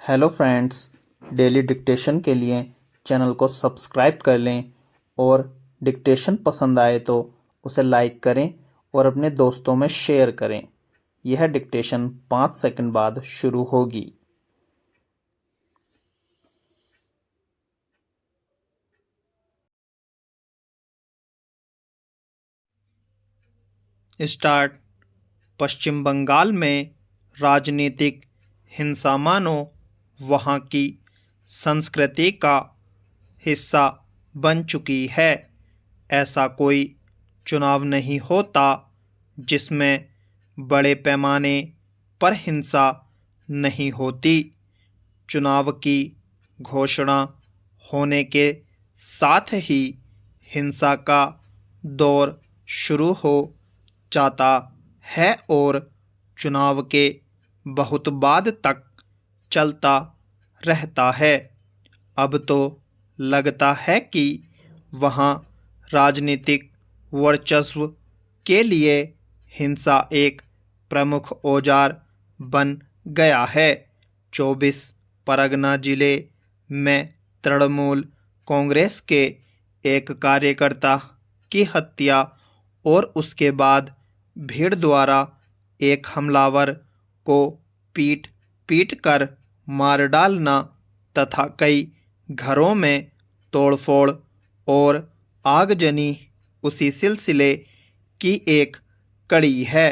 Hello friends, daily dictation के लिए channel को सब्सक्राइब कर लें और डिक्टेशन पसंद आए तो उसे लाइक करें और अपने दोस्तों में शेयर करें। यह डिक्टेशन 5 सेकंड बाद शुरू होगी। स्टार्ट। पश्चिम बंगाल में राजनीतिक हिंसा मानो वहाँ की संस्कृति का हिस्सा बन चुकी है। ऐसा कोई चुनाव नहीं होता जिसमें बड़े पैमाने पर हिंसा नहीं होती। चुनाव की घोषणा होने के साथ ही हिंसा का दौर शुरू हो जाता है और चुनाव के बहुत बाद तक चलता रहता है। अब तो लगता है कि वहाँ राजनीतिक वर्चस्व के लिए हिंसा एक प्रमुख औजार बन गया है। 24 परगना जिले में तृणमूल कांग्रेस के एक कार्यकर्ता की हत्या और उसके बाद भीड़ द्वारा एक हमलावर को पीट पीट कर मार डालना तथा कई घरों में तोड़फोड़ और आगजनी उसी सिलसिले की एक कड़ी है।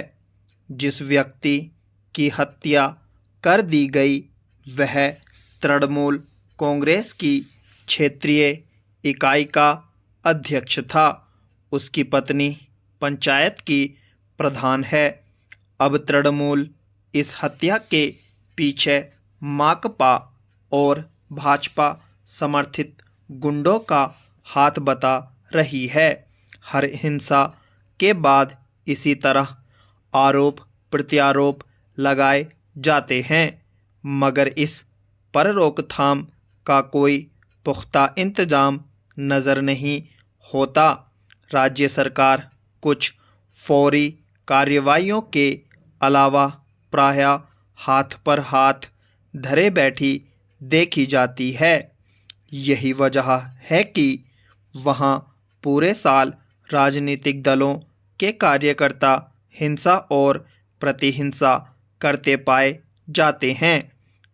जिस व्यक्ति की हत्या कर दी गई वह तृणमूल कांग्रेस की क्षेत्रीय इकाई का अध्यक्ष था। उसकी पत्नी पंचायत की प्रधान है। अब तृणमूल इस हत्या के पीछे माकपा और भाजपा समर्थित गुंडों का हाथ बता रही है। हर हिंसा के बाद इसी तरह आरोप प्रत्यारोप लगाए जाते हैं, मगर इस पर रोकथाम का कोई पुख्ता इंतजाम नज़र नहीं होता। राज्य सरकार कुछ फौरी कार्रवाइयों के अलावा प्रायः हाथ पर हाथ धरे बैठी देखी जाती है। यही वजह है कि वहाँ पूरे साल राजनीतिक दलों के कार्यकर्ता हिंसा और प्रतिहिंसा करते पाए जाते हैं।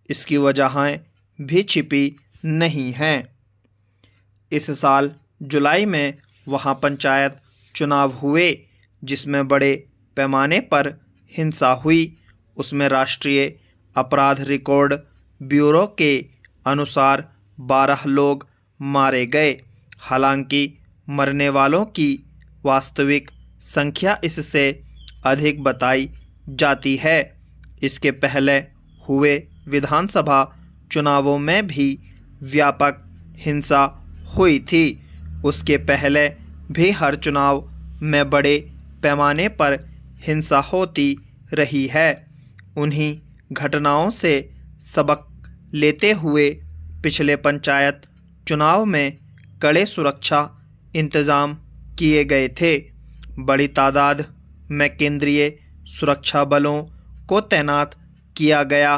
इसकी वजहें भी छिपी नहीं हैं। इस साल जुलाई में वहाँ पंचायत चुनाव हुए जिसमें बड़े पैमाने पर हिंसा हुई। उसमें राष्ट्रीय अपराध रिकॉर्ड ब्यूरो के अनुसार 12 लोग मारे गए। हालांकि मरने वालों की वास्तविक संख्या इससे अधिक बताई जाती है। इसके पहले हुए विधानसभा चुनावों में भी व्यापक हिंसा हुई थी। उसके पहले भी हर चुनाव में बड़े पैमाने पर हिंसा होती रही है। उन्हीं घटनाओं से सबक लेते हुए पिछले पंचायत चुनाव में कड़े सुरक्षा इंतजाम किए गए थे। बड़ी तादाद में केंद्रीय सुरक्षा बलों को तैनात किया गया,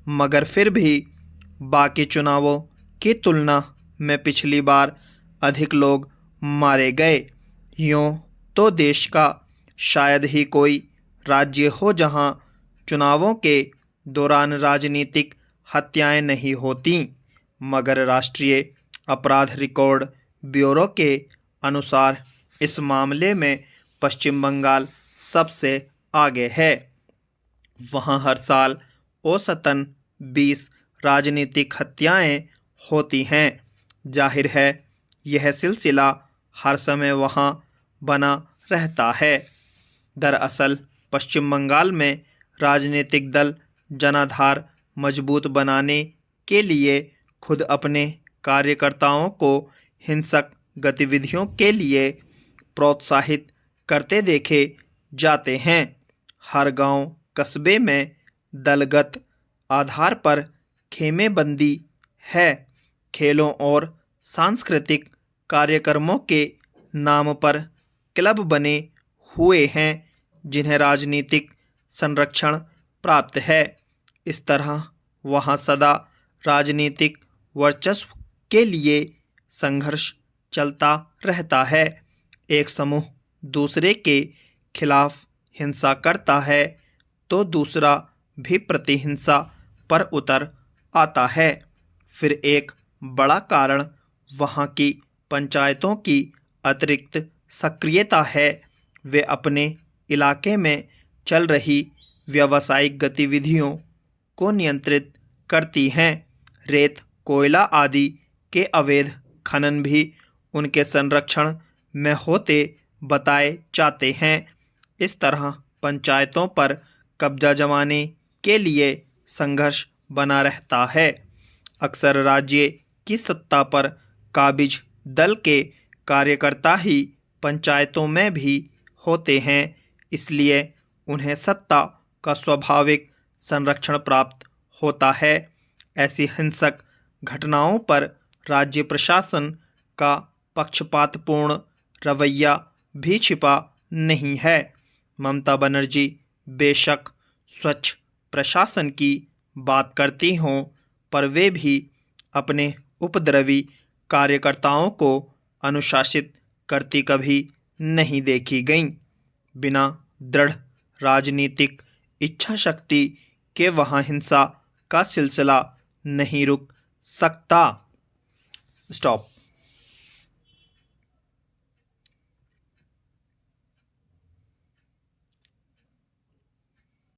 मगर फिर भी बाकी चुनावों की तुलना में पिछली बार अधिक लोग मारे गए। यूँ तो देश का शायद ही कोई राज्य हो जहां चुनावों के दौरान राजनीतिक हत्याएं नहीं होती, मगर राष्ट्रीय अपराध रिकॉर्ड ब्यूरो के अनुसार इस मामले में पश्चिम बंगाल सबसे आगे है। वहाँ हर साल औसतन 20 राजनीतिक हत्याएं होती हैं। जाहिर है यह सिलसिला हर समय वहाँ बना रहता है। दरअसल पश्चिम बंगाल में राजनीतिक दल जनाधार मजबूत बनाने के लिए खुद अपने कार्यकर्ताओं को हिंसक गतिविधियों के लिए प्रोत्साहित करते देखे जाते हैं। हर गांव कस्बे में दलगत आधार पर खेमेबंदी है। खेलों और सांस्कृतिक कार्यक्रमों के नाम पर क्लब बने हुए हैं जिन्हें राजनीतिक संरक्षण प्राप्त है। इस तरह वहाँ सदा राजनीतिक वर्चस्व के लिए संघर्ष चलता रहता है। एक समूह दूसरे के खिलाफ हिंसा करता है तो दूसरा भी प्रतिहिंसा पर उतर आता है। फिर एक बड़ा कारण वहाँ की पंचायतों की अतिरिक्त सक्रियता है। वे अपने इलाके में चल रही व्यावसायिक गतिविधियों को नियंत्रित करती हैं। रेत, कोयला आदि के अवैध खनन भी उनके संरक्षण में होते बताए जाते हैं। इस तरह पंचायतों पर कब्जा जमाने के लिए संघर्ष बना रहता है। अक्सर राज्य की सत्ता पर काबिज दल के कार्यकर्ता ही पंचायतों में भी होते हैं, इसलिए उन्हें सत्ता का स्वाभाविक संरक्षण प्राप्त होता है। ऐसी हिंसक घटनाओं पर राज्य प्रशासन का पक्षपातपूर्ण रवैया भी छिपा नहीं है। ममता बनर्जी बेशक स्वच्छ प्रशासन की बात करती हों, पर वे भी अपने उपद्रवी कार्यकर्ताओं को अनुशासित करती कभी नहीं देखी गईं। बिना दृढ़ राजनीतिक इच्छा शक्ति के वहाँ हिंसा का सिलसिला नहीं रुक सकता। स्टॉप।